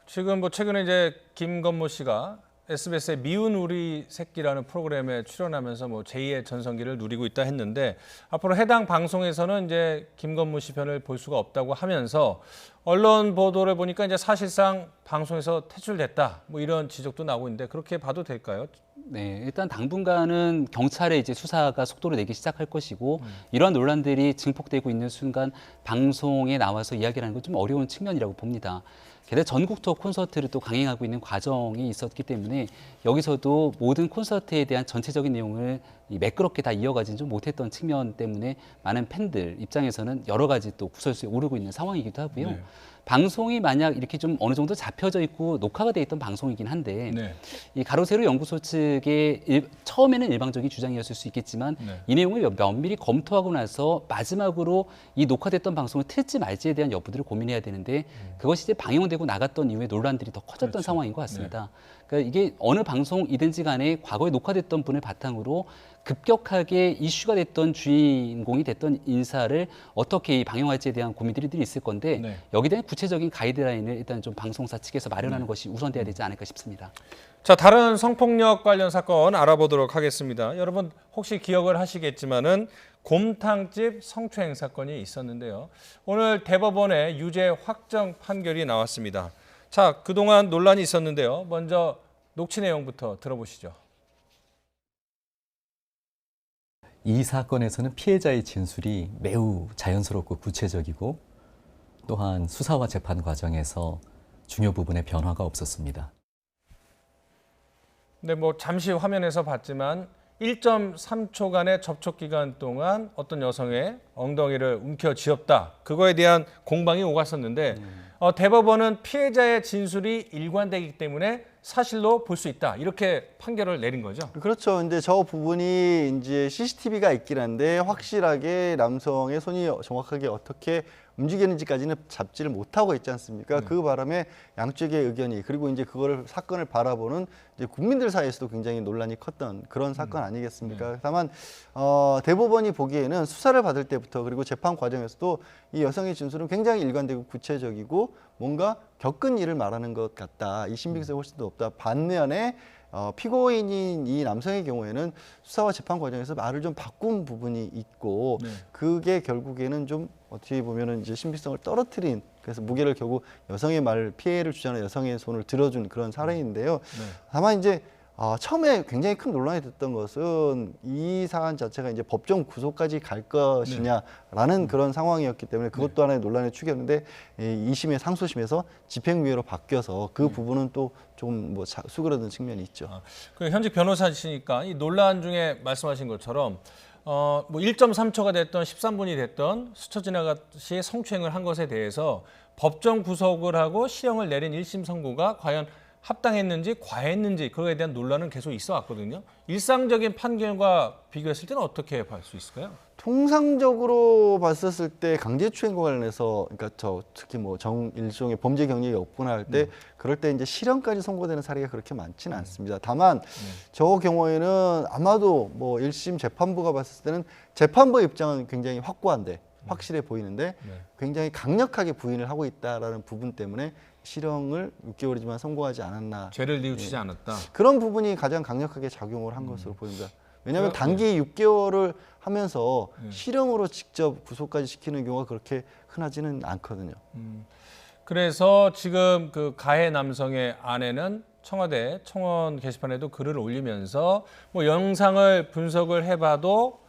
지금 뭐 최근에 이제 김건모 씨가 SBS의 미운 우리 새끼라는 프로그램에 출연하면서 뭐 제2의 전성기를 누리고 있다 했는데 앞으로 해당 방송에서는 이제 김건모 씨 편을 볼 수가 없다고 하면서 언론 보도를 보니까 이제 사실상 방송에서 퇴출됐다 뭐 이런 지적도 나오고 있는데 그렇게 봐도 될까요? 네, 일단 당분간은 경찰의 이제 수사가 속도를 내기 시작할 것이고 이러한 논란들이 증폭되고 있는 순간 방송에 나와서 이야기를 하는 건 좀 어려운 측면이라고 봅니다. 게다가 전국 투어 콘서트를 또 강행하고 있는 과정이 있었기 때문에 여기서도 모든 콘서트에 대한 전체적인 내용을 매끄럽게 다 이어가지는 좀 못했던 측면 때문에 많은 팬들 입장에서는 여러 가지 또 구설수에 오르고 있는 상황이기도 하고요. 방송이 만약 이렇게 좀 어느 정도 잡혀져 있고 녹화가 돼 있던 방송이긴 한데 이 가로세로 연구소 측의 처음에는 일방적인 주장이었을 수 있겠지만 이 내용을 면밀히 검토하고 나서 마지막으로 이 녹화됐던 방송을 틀지 말지에 대한 여부들을 고민해야 되는데 그것이 이제 방영되고 나갔던 이후에 논란들이 더 커졌던 상황인 것 같습니다. 그러니까 이게 어느 방송이든지 간에 과거에 녹화됐던 분을 바탕으로 급격하게 이슈가 됐던 주인공이 됐던 인사를 어떻게 방영할지에 대한 고민들이 있을 건데 여기에 대한 구체적인 가이드라인을 일단 좀 방송사 측에서 마련하는 것이 우선돼야 되지 않을까 싶습니다. 자, 다른 성폭력 관련 사건 알아보도록 하겠습니다. 여러분 혹시 기억을 하시겠지만은 곰탕집 성추행 사건이 있었는데요. 오늘 대법원의 유죄 확정 판결이 나왔습니다. 자, 그동안 논란이 있었는데요. 먼저 녹취 내용부터 들어보시죠. 이 사건에서는 피해자의 진술이 매우 자연스럽고 구체적이고 또한 수사와 재판 과정에서 중요 부분에 변화가 없었습니다. 네, 뭐 잠시 화면에서 봤지만 1.3초간의 접촉 기간 동안 어떤 여성의 엉덩이를 움켜쥐었다. 그거에 대한 공방이 오갔었는데 대법원은 피해자의 진술이 일관되기 때문에 사실로 볼 수 있다. 이렇게 판결을 내린 거죠. 그렇죠. 근데 저 부분이 이제 CCTV가 있긴 한데 확실하게 남성의 손이 정확하게 어떻게 움직이는지까지는 잡지를 못하고 있지 않습니까? 그 바람에 양쪽의 의견이 그리고 이제 그거를 사건을 바라보는 이제 국민들 사이에서도 굉장히 논란이 컸던 그런 사건 아니겠습니까? 다만 대법원이 보기에는 수사를 받을 때부터 그리고 재판 과정에서도 이 여성의 진술은 굉장히 일관되고 구체적이고 뭔가 겪은 일을 말하는 것 같다. 이 신빙성이 훨씬 더 높다. 반면에 피고인인 이 남성의 경우에는 수사와 재판 과정에서 말을 좀 바꾼 부분이 있고 그게 결국에는 좀 어떻게 보면은 이제 신빙성을 떨어뜨린 그래서 무게를 결국 여성의 말 피해를 주장하는 여성의 손을 들어준 그런 사례인데요. 다만 이제 처음에 굉장히 큰 논란이 됐던 것은 이 사안 자체가 이제 법정 구속까지 갈 것이냐라는 그런 상황이었기 때문에 그것도 하나의 논란의 축이었는데 2심의 상소심에서 집행유예로 바뀌어서 그 부분은 또 좀 뭐 수그러든 측면이 있죠. 그 현직 변호사시니까 이 논란 중에 말씀하신 것처럼 뭐 1.3초가 됐던 13분이 됐던 스쳐 지나가시 성추행을 한 것에 대해서 법정 구속을 하고 시형을 내린 1심 선고가 과연 합당했는지 과했는지 그거에 대한 논란은 계속 있어 왔거든요. 일상적인 판결과 비교했을 때는 어떻게 볼 수 있을까요? 통상적으로 봤었을 때 강제추행과 관련해서 그러니까 특히 뭐 일종의 범죄 경력이 없거나 할 때 그럴 때 이제 실형까지 선고되는 사례가 그렇게 많지는 않습니다. 다만 저 경우에는 아마도 뭐 1심 재판부가 봤을 때는 재판부 입장은 굉장히 확고한데 확실해 보이는데 굉장히 강력하게 부인을 하고 있다라는 부분 때문에 실형을 6개월이지만 선고하지 않았나. 죄를 뉘우치지 않았다. 그런 부분이 가장 강력하게 작용을 한 것으로 보입니다. 왜냐하면 단기 6개월을 하면서 실형으로 직접 구속까지 시키는 경우가 그렇게 흔하지는 않거든요. 그래서 지금 그 가해 남성의 아내는 청와대 청원 게시판에도 글을 올리면서 뭐 영상을 분석을 해봐도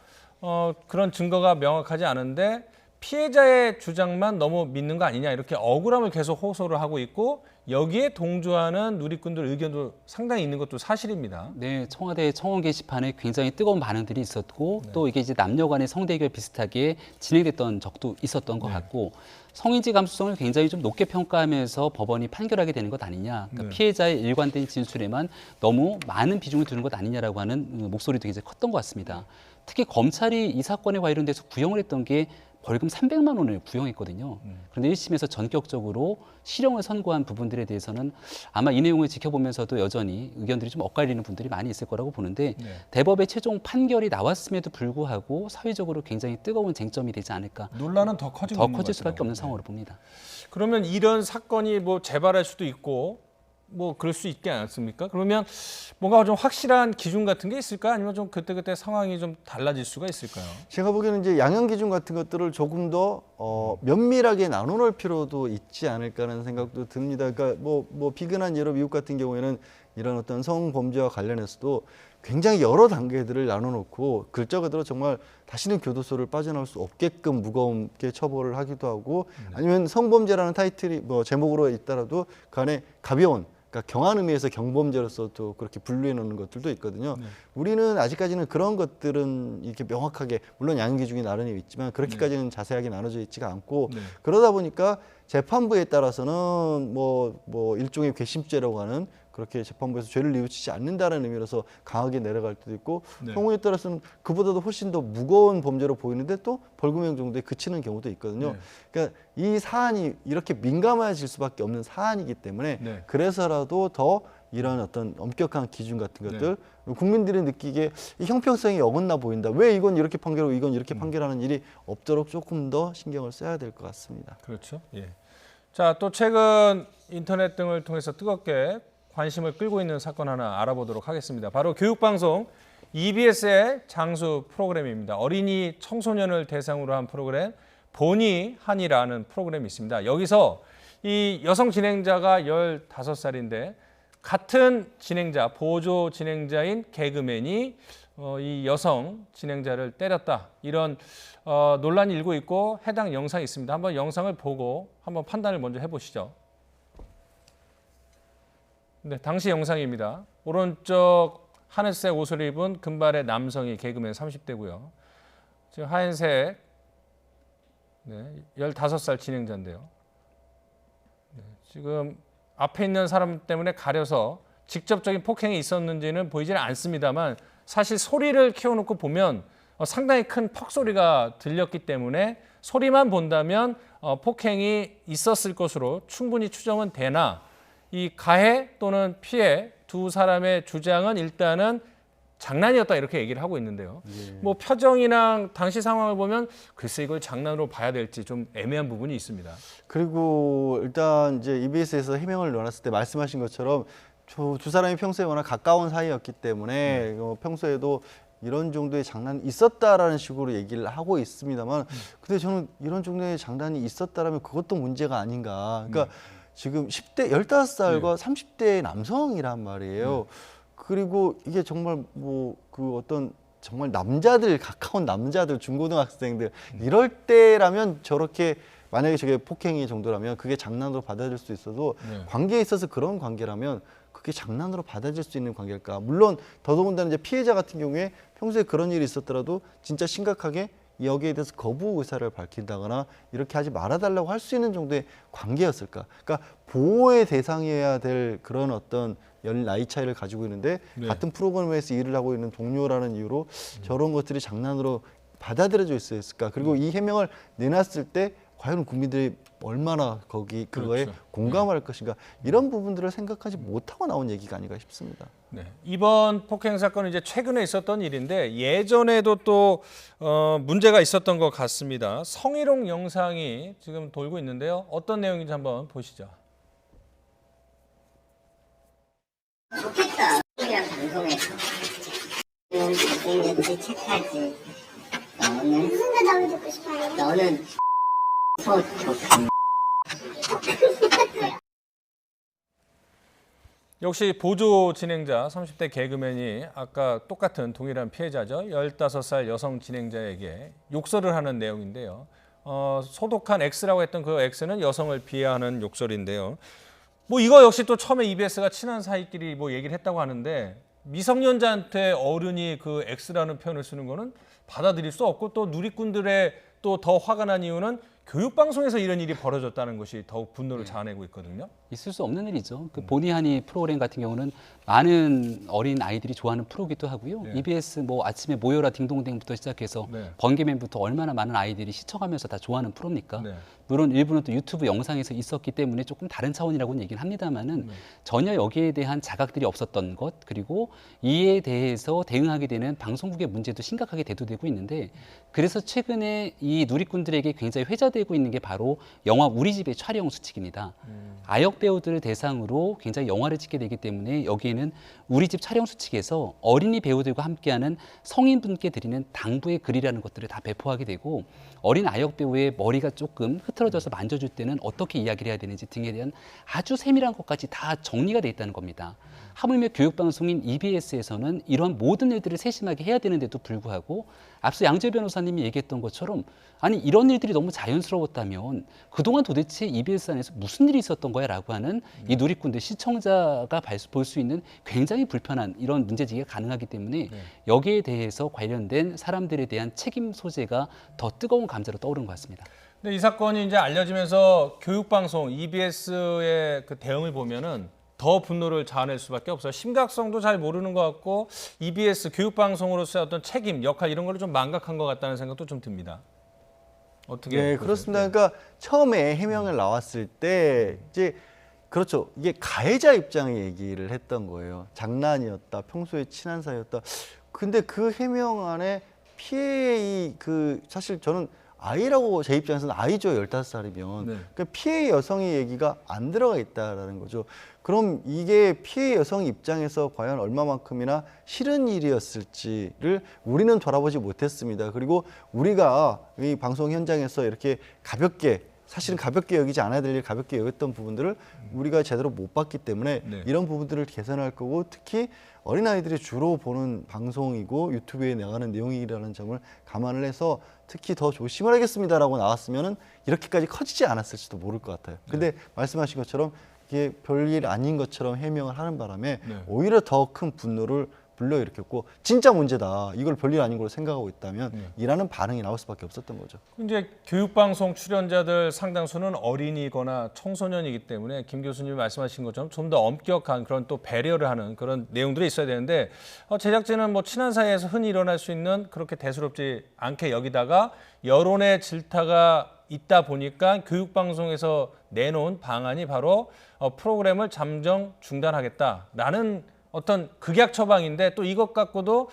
그런 증거가 명확하지 않은데 피해자의 주장만 너무 믿는 거 아니냐 이렇게 억울함을 계속 호소를 하고 있고 여기에 동조하는 누리꾼들 의견도 상당히 있는 것도 사실입니다. 네, 청와대 청원 게시판에 굉장히 뜨거운 반응들이 있었고 또 이게 이제 남녀 간의 성대결 비슷하게 진행됐던 적도 있었던 것 같고 성인지 감수성을 굉장히 좀 높게 평가하면서 법원이 판결하게 되는 것 아니냐. 그러니까 피해자의 일관된 진술에만 너무 많은 비중을 두는 것 아니냐라고 하는 목소리도 굉장히 컸던 것 같습니다. 특히 검찰이 이 사건에 관련돼서 구형을 했던 게 벌금 300만 원을 구형했거든요. 그런데 1심에서 전격적으로 실형을 선고한 부분들에 대해서는 아마 이 내용을 지켜보면서도 여전히 의견들이 좀 엇갈리는 분들이 많이 있을 거라고 보는데 대법의 최종 판결이 나왔음에도 불구하고 사회적으로 굉장히 뜨거운 쟁점이 되지 않을까. 논란은 더 커질 수밖에 없는 상황으로 봅니다. 그러면 이런 사건이 뭐 재발할 수도 있고 뭐 그럴 수 있지 않습니까? 그러면 뭔가 좀 확실한 기준 같은 게 있을까? 아니면 좀 그때그때 상황이 좀 달라질 수가 있을까요? 제가 보기에는 이제 양형 기준 같은 것들을 조금 더 면밀하게 나눠놓을 필요도 있지 않을까라는 생각도 듭니다. 그러니까 뭐 비근한 예로 미국 같은 경우에는 이런 어떤 성범죄와 관련해서도 굉장히 여러 단계들을 나눠놓고 글자 그대로 정말 다시는 교도소를 빠져나올 수 없게끔 무겁게 처벌을 하기도 하고 아니면 성범죄라는 타이틀이 뭐 제목으로 있더라도 그 안에 가벼운 그러니까 경한 의미에서 경범죄로서도 그렇게 분류해 놓는 것들도 있거든요. 우리는 아직까지는 그런 것들은 이렇게 명확하게 물론 양형 기준이 나름이 있지만 그렇게까지는 자세하게 나눠져 있지가 않고 그러다 보니까 재판부에 따라서는 뭐 일종의 괘씸죄라고 하는 그렇게 재판부에서 죄를 뉘우치지 않는다는 의미로서 강하게 내려갈 때도 있고 경우에 따라서는 그보다도 훨씬 더 무거운 범죄로 보이는데 또 벌금형 정도에 그치는 경우도 있거든요. 그러니까 이 사안이 이렇게 민감해질 수밖에 없는 사안이기 때문에 그래서라도 더 이런 어떤 엄격한 기준 같은 것들 국민들이 느끼기에 이 형평성이 어긋나 보인다. 왜 이건 이렇게 판결하고 이건 이렇게 판결하는 일이 없도록 조금 더 신경을 써야 될 것 같습니다. 그렇죠. 예. 자, 또 최근 인터넷 등을 통해서 뜨겁게 관심을 끌고 있는 사건 하나 알아보도록 하겠습니다. 바로 교육방송 EBS의 장수 프로그램입니다. 어린이 청소년을 대상으로 한 프로그램 보니 하니라는 프로그램이 있습니다. 여기서 이 여성 진행자가 15살인데 같은 진행자, 보조 진행자인 개그맨이 이 여성 진행자를 때렸다. 이런 논란이 일고 있고 해당 영상이 있습니다. 한번 영상을 보고 한번 판단을 먼저 해보시죠. 네, 당시 영상입니다. 오른쪽 하늘색 옷을 입은 금발의 남성이 개그맨 30대고요. 지금 하얀색 15살 진행자인데요. 지금 앞에 있는 사람 때문에 가려서 직접적인 폭행이 있었는지는 보이지는 않습니다만 사실 소리를 키워놓고 보면 상당히 큰 퍽소리가 들렸기 때문에 소리만 본다면 폭행이 있었을 것으로 충분히 추정은 되나 이 가해 또는 피해 두 사람의 주장은 일단은 장난이었다 이렇게 얘기를 하고 있는데요. 뭐 표정이랑 당시 상황을 보면 글쎄 이걸 장난으로 봐야 될지 좀 애매한 부분이 있습니다. 그리고 일단 이제 EBS에서 해명을 내놨을 때 말씀하신 것처럼 두 사람이 평소에 워낙 가까운 사이였기 때문에 평소에도 이런 정도의 장난이 있었다라는 식으로 얘기를 하고 있습니다만 근데 저는 이런 정도의 장난이 있었다라면 그것도 문제가 아닌가. 그러니까 지금 10대 15살과 30대의 남성이란 말이에요. 그리고 이게 정말 뭐 그 어떤 정말 남자들 가까운 남자들 중고등학생들 이럴 때라면 저렇게 만약에 저게 폭행이 정도라면 그게 장난으로 받아들일 수 있어도 관계에 있어서 그런 관계라면 그게 장난으로 받아들일 수 있는 관계일까? 물론 더더군다나 이제 피해자 같은 경우에 평소에 그런 일이 있었더라도 진짜 심각하게 여기에 대해서 거부 의사를 밝힌다거나 이렇게 하지 말아달라고 할 수 있는 정도의 관계였을까? 그러니까 보호의 대상이어야 될 그런 어떤 나이 차이를 가지고 있는데 같은 프로그램에서 일을 하고 있는 동료라는 이유로 저런 것들이 장난으로 받아들여져 있었을까? 그리고 이 해명을 내놨을 때 과연 국민들이 얼마나 그거에 공감할 것인가 이런 부분들을 생각하지 못하고 나온 얘기가 아닌가 싶습니다. 이번 폭행 사건은 이제 최근에 있었던 일인데 예전에도 또 문제가 있었던 것 같습니다. 성희롱 영상이 지금 돌고 있는데요. 어떤 내용인지 한번 보시죠. 좋겠다. 이랑 방송에서 잘생겼지 착하지. 너는 무슨 대답을 듣고 싶어요? 너는 역시 보조 진행자 30대 개그맨이 아까 똑같은 동일한 피해자죠. 15살 여성 진행자에게 욕설을 하는 내용인데요. 소독한 X라고 했던 그 X는 여성을 비하하는 욕설인데요. 뭐 이거 역시 또 처음에 EBS가 친한 사이끼리 뭐 얘기를 했다고 하는데 미성년자한테 어른이 그 X라는 표현을 쓰는 거는 받아들일 수 없고 또 누리꾼들의 또 더 화가 난 이유는 교육방송에서 이런 일이 벌어졌다는 것이 더욱 분노를 자아내고 있거든요. 있을 수 없는 일이죠. 그 보니 하니 프로그램 같은 경우는 많은 어린 아이들이 좋아하는 프로기도 하고요. EBS 뭐 아침에 모여라 딩동댕부터 시작해서 번개맨부터 얼마나 많은 아이들이 시청하면서 다 좋아하는 프로입니까? 물론 일부는 또 유튜브 영상에서 있었기 때문에 조금 다른 차원이라고는 얘기는 합니다만은 전혀 여기에 대한 자각들이 없었던 것 그리고 이에 대해서 대응하게 되는 방송국의 문제도 심각하게 대두되고 있는데 그래서 최근에 이 누리꾼들에게 굉장히 회자되고 있는 게 바로 영화 우리 집의 촬영 수칙입니다. 아역 배우들을 대상으로 굉장히 영화를 찍게 되기 때문에 여기에는 우리 집 촬영 수칙에서 어린이 배우들과 함께하는 성인분께 드리는 당부의 글이라는 것들을 다 배포하게 되고 어린 아역 배우의 머리가 조금 흐트러져서 만져줄 때는 어떻게 이야기를 해야 되는지 등에 대한 아주 세밀한 것까지 다 정리가 돼 있다는 겁니다. 하물며 교육방송인 EBS에서는 이런 모든 일들을 세심하게 해야 되는데도 불구하고 앞서 양재 변호사님이 얘기했던 것처럼 아니 이런 일들이 너무 자연스러웠다면 그동안 도대체 EBS 안에서 무슨 일이 있었던 거야 라고 하는 이 누리꾼들 시청자가 볼 수 있는 굉장히 불편한 이런 문제제기가 가능하기 때문에 여기에 대해서 관련된 사람들에 대한 책임 소재가 더 뜨거운 감자로 떠오른 것 같습니다. 근데 이 사건이 이제 알려지면서 교육방송 EBS의 그 대응을 보면은 더 분노를 자아낼 수밖에 없어요. 심각성도 잘 모르는 것 같고 EBS 교육방송으로서의 어떤 책임, 역할 이런 거를 좀 망각한 것 같다는 생각도 좀 듭니다. 어떻게? 네, 그렇습니다. 그러니까 처음에 해명을 나왔을 때 이제 그렇죠. 이게 가해자 입장의 얘기를 했던 거예요. 장난이었다. 평소에 친한 사이였다. 근데 그 해명 안에 피해의 사실 저는 아이라고 제 입장에서는 아이죠. 15살이면. 그러니까 피해 여성의 얘기가 안 들어가 있다라는 거죠. 그럼 이게 피해 여성 입장에서 과연 얼마만큼이나 싫은 일이었을지를 우리는 돌아보지 못했습니다. 그리고 우리가 이 방송 현장에서 이렇게 가볍게 사실은 가볍게 여기지 않아야 될 일 가볍게 여겼던 부분들을 우리가 제대로 못 봤기 때문에 이런 부분들을 개선할 거고 특히 어린아이들이 주로 보는 방송이고 유튜브에 나가는 내용이라는 점을 감안을 해서 특히 더 조심을 하겠습니다라고 나왔으면 이렇게까지 커지지 않았을지도 모를 것 같아요. 근데 말씀하신 것처럼 이게 별일 아닌 것처럼 해명을 하는 바람에 오히려 더 큰 분노를 불러일으켰고 진짜 문제다. 이걸 별일 아닌 걸로 생각하고 있다면 이라는 반응이 나올 수밖에 없었던 거죠. 이제 교육방송 출연자들 상당수는 어린이거나 청소년이기 때문에 김 교수님이 말씀하신 것처럼 좀 더 엄격한 그런 또 배려를 하는 그런 내용들이 있어야 되는데 제작진은 뭐 친한 사이에서 흔히 일어날 수 있는 그렇게 대수롭지 않게 여기다가 여론의 질타가 있다 보니까 교육방송에서 내놓은 방안이 바로 프로그램을 잠정 중단하겠다라는 어떤 극약 처방인데 또 이것 갖고도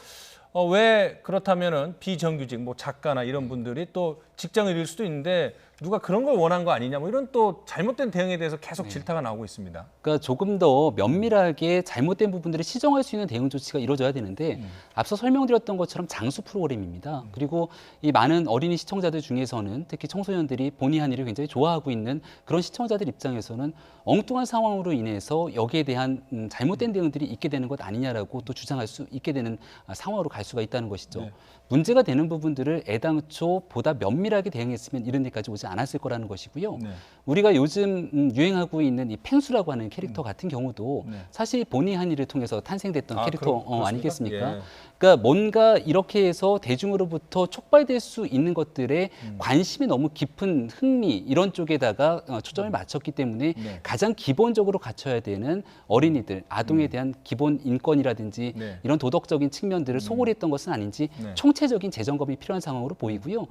왜 그렇다면은 비정규직 뭐 작가나 이런 분들이 또 직장을 잃을 수도 있는데 누가 그런 걸 원한 거 아니냐 뭐 이런 또 잘못된 대응에 대해서 계속 질타가 나오고 있습니다. 그러니까 조금 더 면밀하게 잘못된 부분들을 시정할 수 있는 대응 조치가 이루어져야 되는데 앞서 설명드렸던 것처럼 장수 프로그램입니다. 그리고 이 많은 어린이 시청자들 중에서는 특히 청소년들이 본의 아니를 굉장히 좋아하고 있는 그런 시청자들 입장에서는 엉뚱한 상황으로 인해서 여기에 대한 잘못된 대응들이 있게 되는 것 아니냐라고 또 주장할 수 있게 되는 상황으로 갈 수가 있다는 것이죠. 네. 문제가 되는 부분들을 애당초 보다 면밀하게 대응했으면 이런 데까지 오지 않았을 거라는 것이고요. 네. 우리가 요즘 유행하고 있는 이 펭수라고 하는 캐릭터 같은 경우도 사실 본의 아니를 통해서 탄생됐던 캐릭터 아니겠습니까? 예. 그러니까 뭔가 이렇게 해서 대중으로부터 촉발될 수 있는 것들에 관심이 너무 깊은 흥미 이런 쪽에다가 초점을 맞췄기 때문에 가장 기본적으로 갖춰야 되는 어린이들, 아동에 대한 기본 인권이라든지 이런 도덕적인 측면들을 소홀히 했던 것은 아닌지 총체적인 재점검이 필요한 상황으로 보이고요.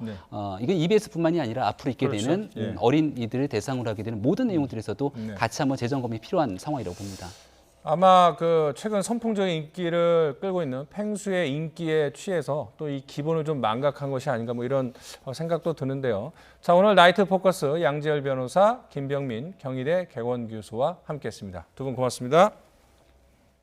이건 EBS뿐만이 아니라 앞으로 있게 되는 어린이들을 대상으로 하게 되는 모든 내용들에서도 같이 한번 재점검이 필요한 상황이라고 봅니다. 아마 그 최근 선풍적인 인기를 끌고 있는 펭수의 인기에 취해서 또 이 기본을 좀 망각한 것이 아닌가 뭐 이런 생각도 드는데요. 자, 오늘 나이트 포커스 양지열 변호사, 김병민 경희대 개원 교수와 함께했습니다. 두 분 고맙습니다.